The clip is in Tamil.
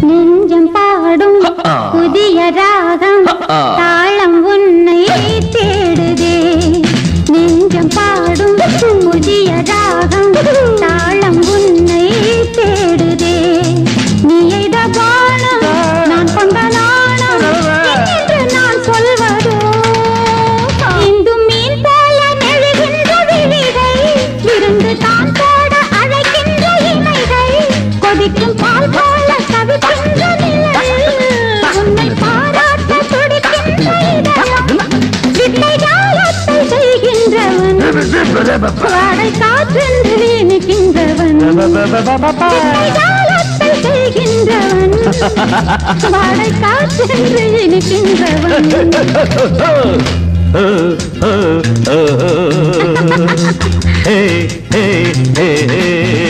நெஞ்சம் பாடும் புதிய ராகம் தாளம் உன்னை தேடுதே நெஞ்சம் பாடும் புதிய ராகம் தாளம் உன்னை தேடுதே நீ எய்த பானம் நான் கொண்ட நாணம் என்று நான் சொல்வதோ இந்து மீன் போல நெழுகின்ற விழிகள் விருந்து தான் போட அழைக்கின்ற இமைகள் கொதிக்கும் பால் போல கவிக்கின்ற உன்னை பாராட்ட துடிக்கின்ற இதயம் வித்தை ஜாலத்தை செய்கின்றவன் வாடை காற்றென்று வீணிக்கின்றவன் வித்தை ஜாலத்தை செய்கின்றவன் வாடை காற்றென்று வீணிக்கின்றவன் hey, hey, hey, hey.